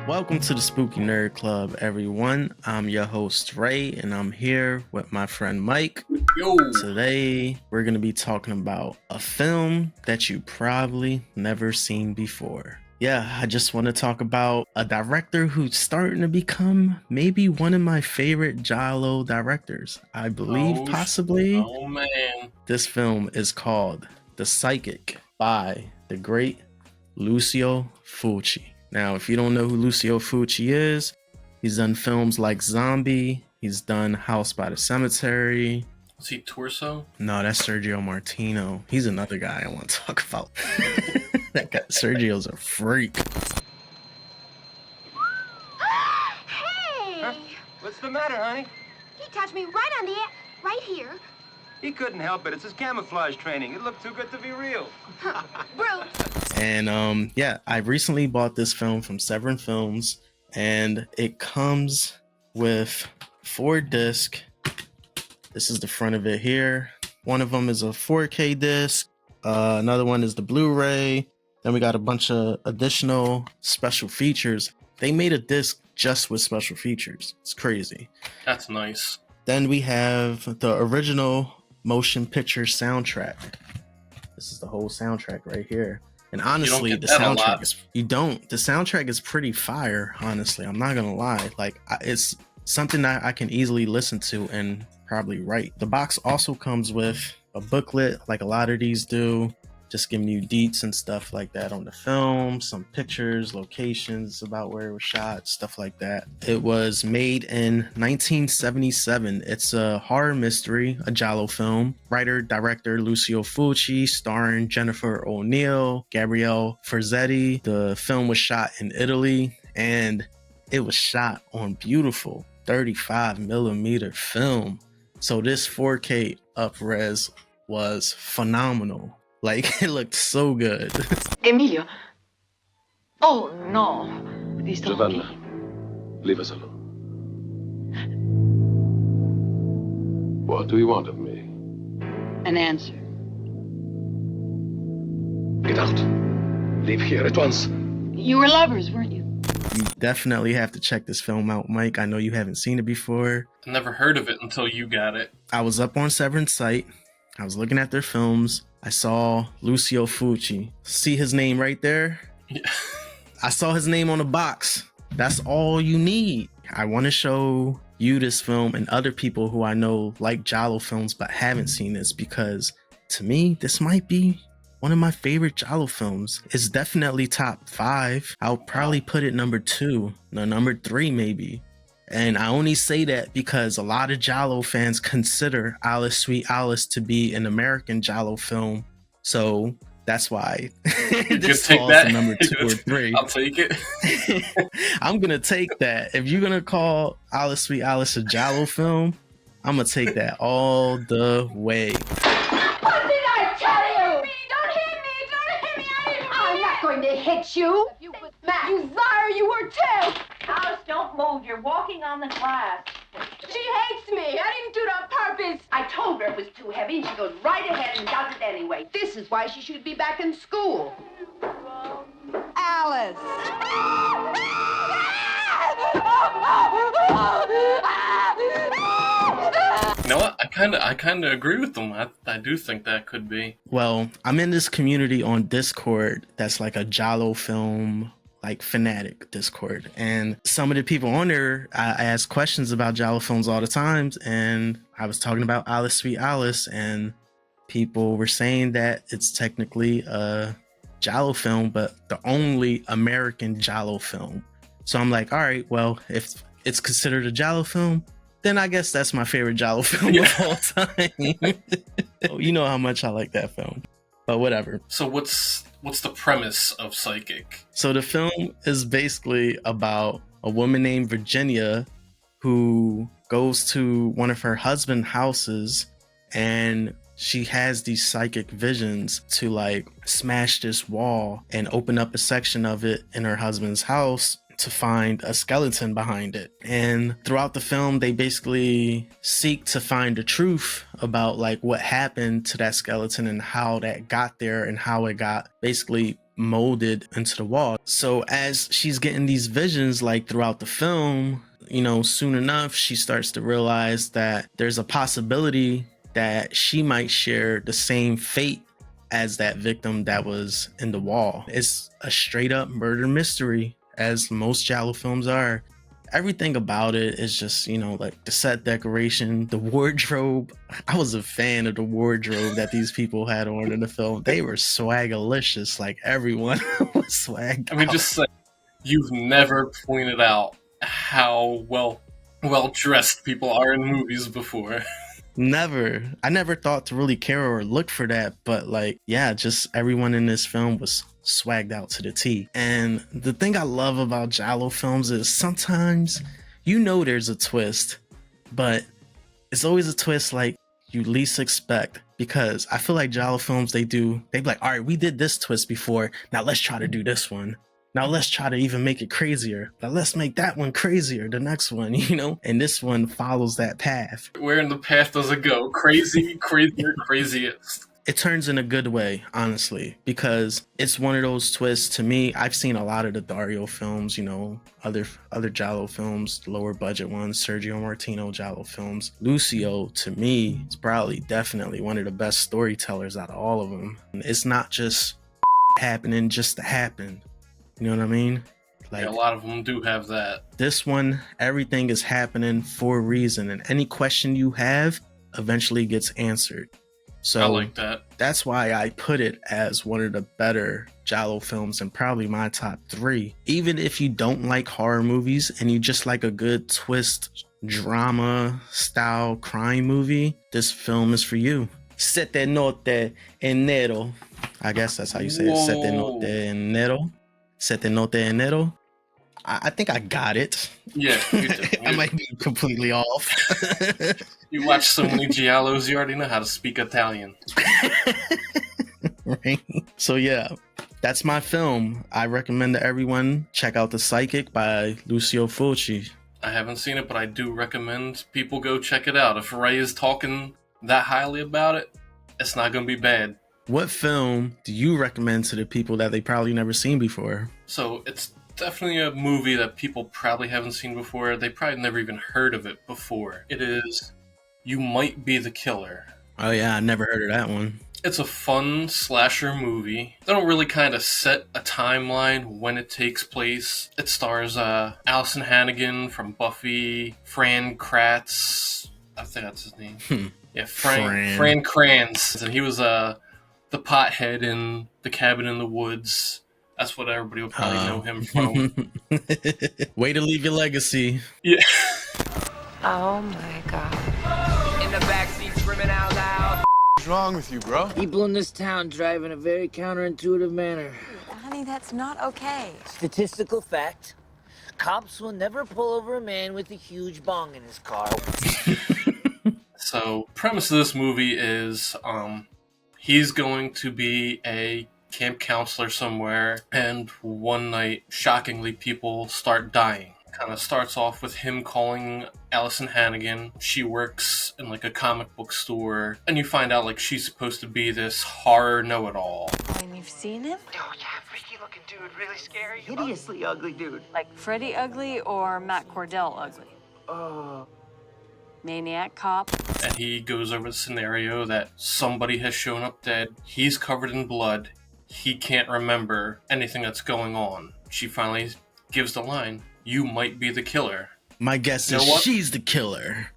Welcome to the Spooky Nerd Club, everyone. I'm your host, Ray, and I'm here with my friend Mike. Yo. Today, we're going to be talking about a film that you probably never seen before. Yeah, I just want to talk about a director who's starting to become maybe one of my favorite Giallo directors. I believe possibly. Oh, man. This film is called The Psychic by the great Lucio Fulci. Now, if you don't know who Lucio Fulci is, he's done films like Zombie. He's done House by the Cemetery. Is he Torso? No, that's Sergio Martino. He's another guy I want to talk about. That guy, Sergio's a freak. Hey! Huh? What's the matter, honey? He touched me right on the right here. He couldn't help it. It's his camouflage training. It looked too good to be real. Brute. And yeah, I recently bought this film from Severin Films, and it comes with 4 discs. This is the front of it here. One of them is a 4K disc. Another one is the Blu-ray. Then we got a bunch of additional special features. They made a disc just with special features. It's crazy. That's nice. Then we have the original motion picture soundtrack. This is the whole soundtrack right here. And honestly, the soundtrack is the soundtrack is pretty fire, honestly. I'm not gonna lie. Like, it's something that I can easily listen to and probably write. The box also comes with a booklet, like a lot of these do, just giving you deets and stuff like that on the film, some pictures, locations about where it was shot, stuff like that. It was made in 1977. It's a horror mystery, a Giallo film. Writer, director Lucio Fulci, starring Jennifer O'Neill, Gabriele Ferzetti. The film was shot in Italy, and it was shot on beautiful 35 millimeter film. So this 4K up-res was phenomenal. Like, it looked so good. Emilio. Oh, no. These don't Giovanna, leave us alone. What do you want of me? An answer. Get out. Leave here at once. You were lovers, weren't you? You definitely have to check this film out, Mike. I know you haven't seen it before. I never heard of it until you got it. I was up on Severin's site. I was looking at their films. I saw Lucio Fulci. See his name right there? Yeah. I saw his name on the box. That's all you need. I want to show you this film and other people who I know like Giallo films but haven't seen this, because to me, this might be one of my favorite Giallo films. It's definitely top 5. I'll probably put it number 2, no, number 3 maybe. And I only say that because a lot of Giallo fans consider Alice Sweet Alice to be an American Giallo film. So that's why this falls to number 2 or 3. I'll take it. I'm going to take that. If you're going to call Alice Sweet Alice a Giallo film, I'm going to take that all the way. What did I tell you? Don't hit me! Don't hit me! I'm not going to hit you. Matt, you liar! You were too. Alice, don't move. You're walking on the glass. She hates me. I didn't do it on purpose. I told her it was too heavy, and she goes right ahead and does it anyway. This is why she should be back in school. Alice. You know what? I kinda agree with them. I do think that could be. Well, I'm in this community on Discord that's like a Giallo film, like fanatic Discord, and some of the people on there, I ask questions about Giallo films all the time, and I was talking about Alice Sweet Alice, and people were saying that it's technically a Giallo film, but the only American Giallo film. So I'm like, all right, well, if it's considered a Giallo film, then I guess that's my favorite Giallo film of all time. You know how much I like that film, but whatever. So what's the premise of Psychic? So the film is basically about a woman named Virginia who goes to one of her husband's houses, and she has these psychic visions to like smash this wall and open up a section of it in her husband's house to find a skeleton behind it. And throughout the film, they basically seek to find the truth about like what happened to that skeleton and how that got there and how it got basically molded into the wall. So as she's getting these visions like throughout the film, soon enough she starts to realize that there's a possibility that she might share the same fate as that victim that was in the wall. It's a straight up murder mystery, as most giallo films are. Everything about it is just, like the set decoration, the wardrobe. I was a fan of the wardrobe that these people had on in the film. They were swagalicious. Like, everyone was swagged I mean, out. just say, you've never pointed out how well dressed people are in movies before. Never. I never thought to really care or look for that, but just everyone in this film was swagged out to the T. And the thing I love about giallo films is sometimes there's a twist, but it's always a twist like you least expect, because I feel like giallo films, they'd be like, all right, we did this twist before, now let's try to do this one. Now let's try to even make it crazier. Now let's make that one crazier, the next one, And this one follows that path. Where in the path does it go? Crazy, crazier, craziest. It turns in a good way, honestly, because it's one of those twists. To me, I've seen a lot of the Dario films, other giallo films, lower budget ones, Sergio Martino giallo films. Lucio, to me, is definitely one of the best storytellers out of all of them. It's not just happening just to happen. You know what I mean? A lot of them do have that. This one, everything is happening for a reason, and any question you have eventually gets answered. So I like that. That's why I put it as one of the better giallo films and probably my top 3. Even if you don't like horror movies and you just like a good twist drama style crime movie, this film is for you. Sette notte en nero. I guess that's how you say it. Sette notte en nero. Sette notte en nero. I think I got it. Yeah, you did. I might be completely off. You watch so many giallos, you already know how to speak Italian. Right? So yeah, that's my film. I recommend to everyone check out The Psychic by Lucio Fulci. I haven't seen it, but I do recommend people go check it out. If Ray is talking that highly about it, it's not going to be bad. What film do you recommend to the people that they probably never seen before? So it's definitely a movie that people probably haven't seen before. They probably never even heard of it before. It is You Might Be the Killer. Oh yeah, I never heard of that one. It's a fun slasher movie. They don't really kind of set a timeline when it takes place. It stars Allison Hannigan from Buffy, Fran Kratz, I think that's his name. Yeah, Fran Kranz. And he was the pothead in The Cabin in the Woods. That's what everybody will probably know him from. Way to leave your legacy. Yeah. Oh my god. In the backseat screaming out loud. What's wrong with you, bro? People in this town drive in a very counterintuitive manner. Honey, that's not okay. Statistical fact. Cops will never pull over a man with a huge bong in his car. So, premise of this movie is he's going to be a camp counselor somewhere, and one night, shockingly, people start dying. Kind of starts off with him calling Allison Hannigan. She works in like a comic book store, and you find out like she's supposed to be this horror know-it-all. And you've seen him? Oh yeah, freaky looking dude, really scary. Hideously ugly dude. Like Freddy Ugly or Matt Cordell Ugly? Maniac cop. And he goes over the scenario that somebody has shown up dead. He's covered in blood. He can't remember anything that's going on. She finally gives the line, "You might be the killer." My guess is she's the killer.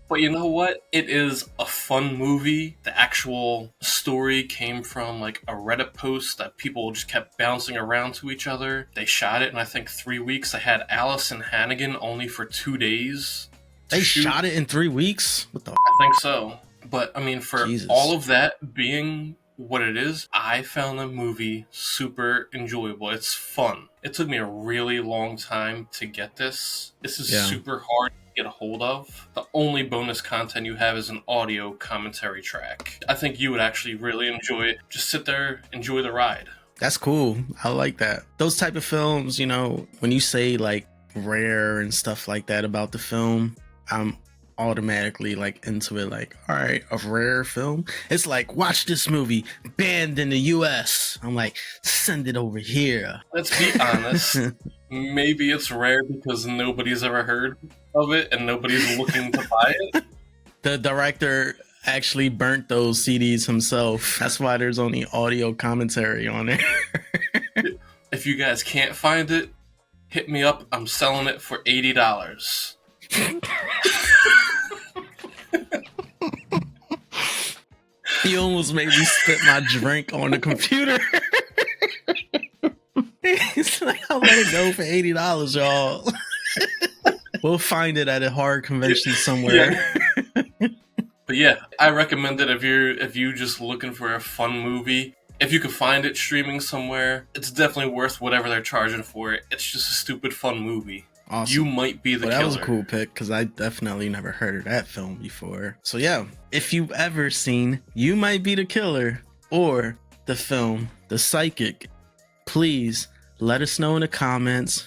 But you know what? It is a fun movie. The actual story came from like a Reddit post that people just kept bouncing around to each other. They shot it in I think 3 weeks. They had Allison Hannigan only for 2 days. They shot it in 3 weeks? What the? I think so. But I mean, for Jesus. all of that being what it is, I found the movie super enjoyable. It's fun. It took me a really long time to get this. This is super hard to get a hold of. The only bonus content you have is an audio commentary track. I think you would actually really enjoy it. Just sit there, enjoy the ride. That's cool. I like that. Those type of films, you know, when you say like rare and stuff like that about the film, I'm automatically like into it, like, all right, a rare film. It's like, watch this movie banned in the US. I'm like, send it over here. Let's be honest. Maybe it's rare because nobody's ever heard of it and nobody's looking to buy it. The director actually burnt those CDs himself. That's why there's only audio commentary on it. If you guys can't find it, hit me up. I'm selling it for $80. You almost made me spit my drink on the computer. It's like, I'll let it go for $80, y'all. We'll find it at a horror convention somewhere. Yeah. But yeah, I recommend it if you're just looking for a fun movie. If you can find it streaming somewhere, it's definitely worth whatever they're charging for it. It's just a stupid fun movie. Awesome. You might be the killer. That was a cool pick because I definitely never heard of that film before. So yeah, if you've ever seen You Might Be the Killer or the film The Psychic, please let us know in the comments.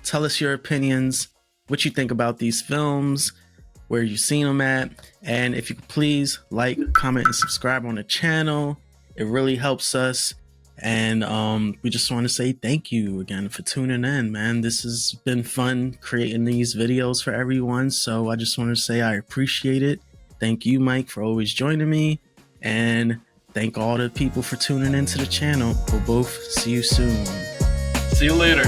Tell us your opinions, what you think about these films, where you've seen them at, and if you could please like, comment, and subscribe on the channel. It really helps us. And we just want to say thank you again for tuning in, man. This has been fun creating these videos for everyone. So I just want to say I appreciate it. Thank you, Mike, for always joining me. And thank all the people for tuning into the channel. We'll both see you soon. See you later.